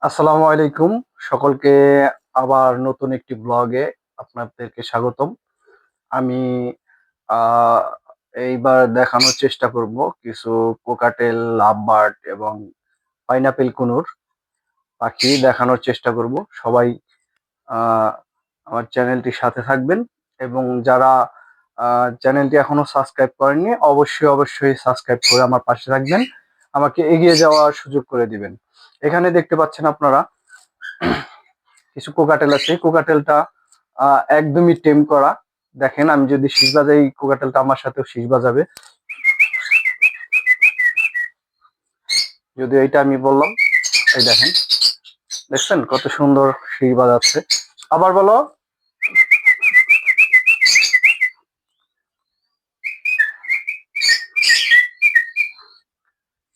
আসসালামু আলাইকুম সকলকে। আবার নতুন একটি ব্লগে আপনাদেরকে স্বাগতম। আমি আহ, এইবার দেখানোর চেষ্টা করব কিছু কোকাটেল, লাভবার্ড এবং পাইনাপেল কুনুর পাখি দেখানোর চেষ্টা করব। সবাই আহ, আমার চ্যানেলটির সাথে থাকবেন এবং যারা চ্যানেলটি এখনো সাবস্ক্রাইব করেননি অবশ্যই অবশ্যই সাবস্ক্রাইব করে আমার পাশে থাকবেন, আমাকে এগিয়ে যাওয়ার সুযোগ করে দিবেন। এখানে দেখতে পাচ্ছেন আপনারা কিছু কোকাটেল আছে। কোকাটেলটা একদমই টেম করা। দেখেন, আমি যদি শীষ বাজাই কোকাটেলটা আমার সাথেও শীষ বাজাবে। যদি এইটা আমি বললাম, এই দেখেন, দেখছেন কত সুন্দর শীষ বাজাচ্ছে। আবার বলো।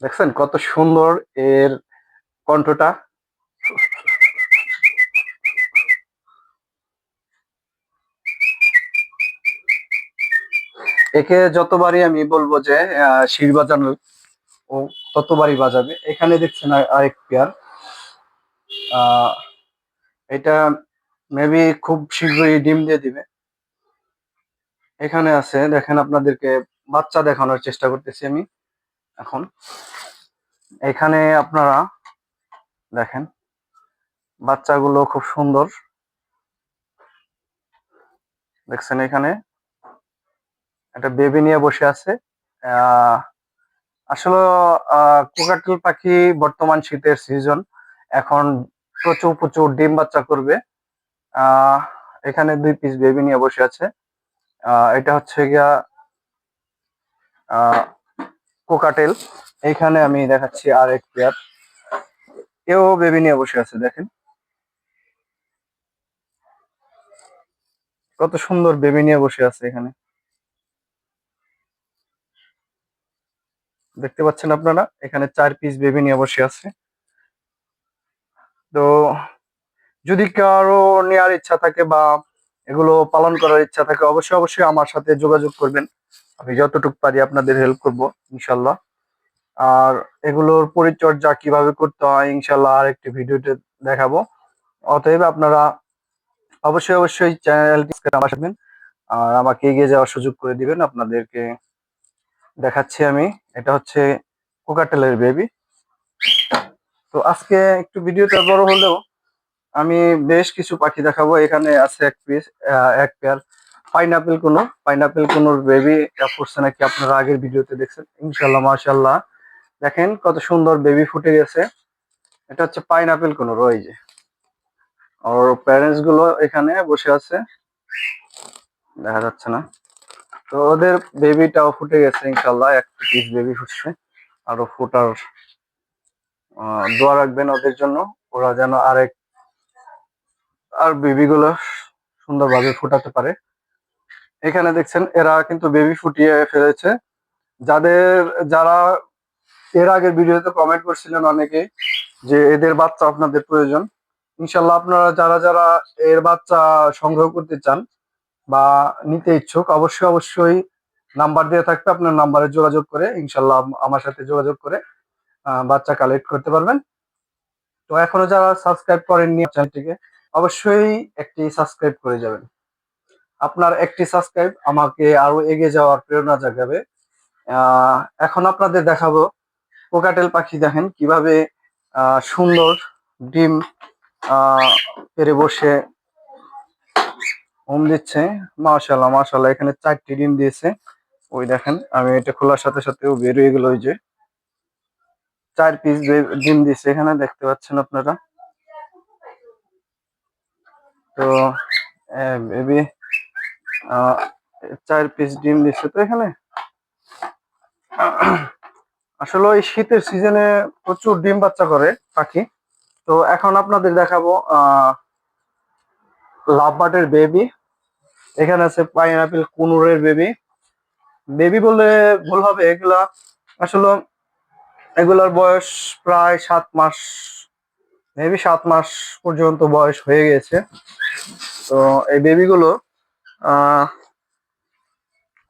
দেখছেন কত সুন্দর এর কণ্ঠটা। একে যতবারই আমি বলবো যে শীষ বাজানো, ও ততবারই বাজাবে। এখানে দেখছেন আরেক পেয়ার। আহ এটা মেবি খুব শীঘ্রই ডিম দিয়ে দিবে। এখানে আছে, দেখেন, আপনাদেরকে বাচ্চা দেখানোর চেষ্টা করতেছি আমি এখন। এখানে আপনারা দেখেন বাচ্চাগুলো খুব সুন্দর। দেখছেন এখানে একটা বেবি নিয়ে বসে আছে। আহ আসলে কোকাটেল পাখি বর্তমান শীতের সিজন, এখন প্রচুর প্রচুর ডিম বাচ্চা করবে। আহ এখানে 2 পিস বেবি নিয়ে বসে আছে। এটা হচ্ছে গিয়া আহ কোকাটেল। এইখানে আমি দেখাচ্ছি আর এক পেয়ার, এও বেবি নিয়ে বসে আছে। দেখেন কত সুন্দর বেবি নিয়ে বসে আছে এখানে। দেখতে পাচ্ছেন আপনারা, এখানে 4 পিস বেবি নিয়ে বসে আছে। তো যদি কারো নেওয়ার ইচ্ছা থাকে বা এগুলো পালন করার ইচ্ছা থাকে, অবশ্যই অবশ্যই আমার সাথে যোগাযোগ করবেন। আমি যতটুকু পারি আপনাদের হেল্প করব ইনশাল্লাহ। আর এগুলোর পরিচর্যা কিভাবে করতে হয় ইনশাল্লাহ আর একটি ভিডিওতে দেখাবো। অতএব আপনারা অবশ্যই অবশ্যই চ্যানেলটি সাবস্ক্রাইব করবেন আর আমাকে এগিয়ে যাওয়ার সুযোগ করে দিবেন। আপনাদেরকে দেখাচ্ছি আমি, এটা হচ্ছে কোকাটেলের বেবি। তো আজকে একটু ভিডিওটা বড় হলেও আমি বেশ কিছু পাখি দেখাবো। এখানে আছে এক পেয়ার পাইনাপেল কোনোর বেবি ফুটছে নাকি আপনারা আগের ভিডিওতে দেখছেন। ইনশাল্লাহ মাশাল্লাহ, দেখেন কত সুন্দর বেবি ফুটে গেছে। এটা হচ্ছে পাইনাপেল কোনোর, ওই যে ওর প্যারেন্টস গুলো এখানে বসে আছে, দেখা যাচ্ছে না। তো ওদের বেবিটাও ফুটে গেছে ইনশাল্লাহ, 1 পিস বেবি ফুটছে। আরো ফুটার দোয়া রাখবেন ওদের জন্য, ওরা যেন আর বেবি গুলো সুন্দরভাবে ফুটাতে পারে। এখানে দেখছেন এরা কিন্তু বেবি ফুটিয়ে ফেলেছে। যাদের যারা এর আগের ভিডিওতে কমেন্ট করছিলেন অনেকে যে এদের বাচ্চা আপনাদের প্রয়োজন, ইনশাল্লাহ আপনারা যারা যারা এর বাচ্চা সংগ্রহ করতে চান বা নিতে ইচ্ছুক, অবশ্যই অবশ্যই নাম্বার দেওয়া থাকবে, আপনার নাম্বারে যোগাযোগ করে ইনশাল্লাহ আমার সাথে যোগাযোগ করে বাচ্চা কালেক্ট করতে পারবেন। তো এখনো যারা সাবস্ক্রাইব করেননি চ্যানেলটিকে, অবশ্যই একটি সাবস্ক্রাইব করে যাবেন। আপনার একটি সাবস্ক্রাইব আমাকে আরো এগিয়ে যাওয়ার প্রেরণা জাগাবে। এখন আপনাদের দেখাবো কোকাটেল পাখি। দেখেন কিভাবে সুন্দর ডিম আহ পেড়ে বসে হোম দিচ্ছে। মাশাল্লাহ মাশাল্লাহ, এখানে 4টি ডিম দিয়েছে। ওই দেখেন, আমি এটা খোলার সাথে সাথে ও বের হয়ে গেল। ওই যে 4 পিস ডিম দিচ্ছে এখানে, দেখতে পাচ্ছেন আপনারা। তো বেবি 4 পিস ডিম দিচ্ছে। তো এখানে আসলে ওই শীতের সিজনে প্রচুর ডিম বাচ্চা করে পাখি। তো এখন আপনাদের দেখাবো লাভ বার্ডের বেবি। এখানে আছে পাইনাপেল কুনুরের বেবি। বেবি বললে ভুল হবে, এগুলা আসলে এগুলার বয়স প্রায় 7 মাস, মেবি 7 মাস পর্যন্ত বয়স হয়ে গেছে। তো এই বেবিগুলো আহ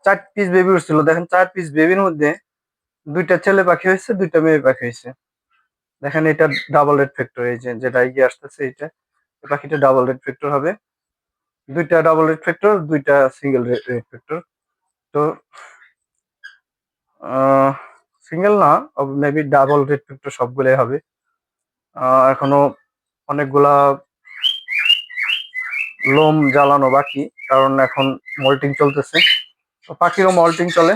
4 পিস বেবি উঠছিল। দেখেন 4 পিস বেবির মধ্যে 2টা ছেলে পাখি হয়েছে, 2টা মেয়ে পাখি হয়েছে। দেখেন এটা ডাবল রেড ফ্যাক্টর, এই যে যেটা এগিয়ে আসতেছে এটা, এই পাখিটা ডাবল রেড ফ্যাক্টর হবে। দুইটা ডাবল রেড ফ্যাক্টর, দুইটা সিঙ্গেল রেড ফ্যাক্টর। তো সিঙ্গেল না, মেবি ডাবল রেড ফ্যাক্টর সবগুলাই হবে। এখনো অনেকগুলা লোম জ্বালানো বাকি, কারণ এখন মল্টিং চলতেছে, তো পাখিরও মল্টিং চলে।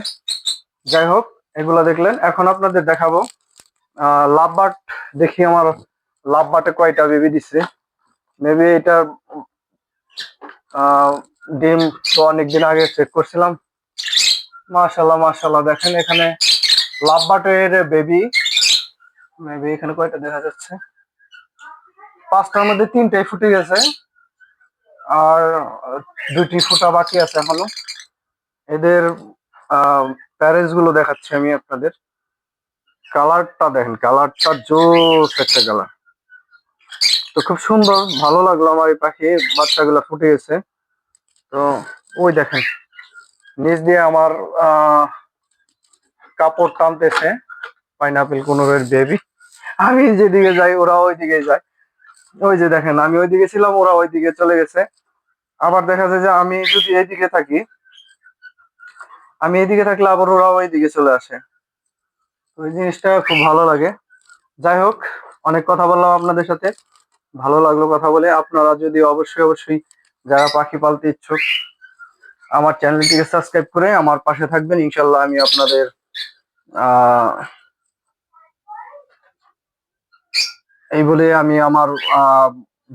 যাই হোক, এগুলা দেখলেন, এখন আপনাদের দেখাবো লাভ বার্ড। দেখি আমার লাভ বার্ডে কয়টা বেবি দিচ্ছে। মেবি এটা ডিম তো অনেকদিন আগে চেক করছিলাম। মাশাল্লাহ মাশাল্লাহ, দেখেন এখানে লাভ বার্ডের বেবি, মেবি এখানে কয়টা দেখা যাচ্ছে, 5টার মধ্যে 3টাই ফুটে গেছে, আর 2টি ফুটা বাকি আছে এখনো। এদের প্যারেন্টস গুলো দেখাচ্ছি আমি আপনাদের। কালারটা দেখেন, কালারটা জোস একটা কালার। তো খুব সুন্দর, ভালো লাগলো আমার এই পাখি বাচ্চাগুলো ফুটে গেছে। তো ওই দেখেন নিচ দিয়ে আমার কাপড় টানতেছে পাইনাপেল কোনোরের বেবি। আমি যেদিকে যাই ওরা ওইদিকে যায়। ওই যে দেখেন, আমি ওইদিকে ছিলাম, ওরা ওইদিকে চলে গেছে। আবার দেখা যায় যে আমি যদি এইদিকে থাকি, আমি এইদিকে থাকলে আবার ওরা ওইদিকে চলে আসে। ওই জিনিসটা খুব ভালো লাগে। যাই হোক, অনেক কথা বললাম আপনাদের সাথে, ভালো লাগলো কথা বলে। আপনারা যদি অবশ্যই অবশ্যই যারা পাখি পালতে ইচ্ছুক, আমার চ্যানেলটিকে সাবস্ক্রাইব করে আমার পাশে থাকবেন, ইনশাল্লাহ আমি আপনাদের আহ এই বলে আমি আমার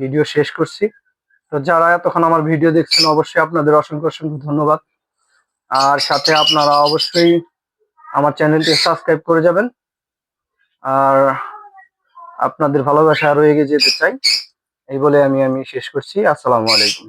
ভিডিও শেষ করছি। তো যারা এতক্ষণ আমার ভিডিও দেখছেন, অবশ্যই আপনাদের অসংখ্য অসংখ্য ধন্যবাদ। আর সাথে আপনারা অবশ্যই আমার চ্যানেলটি সাবস্ক্রাইব করে যাবেন। আর আপনাদের ভালোবাসা আরো এগিয়ে যেতে চাই, এই বলে আমি শেষ করছি। আসসালামু আলাইকুম।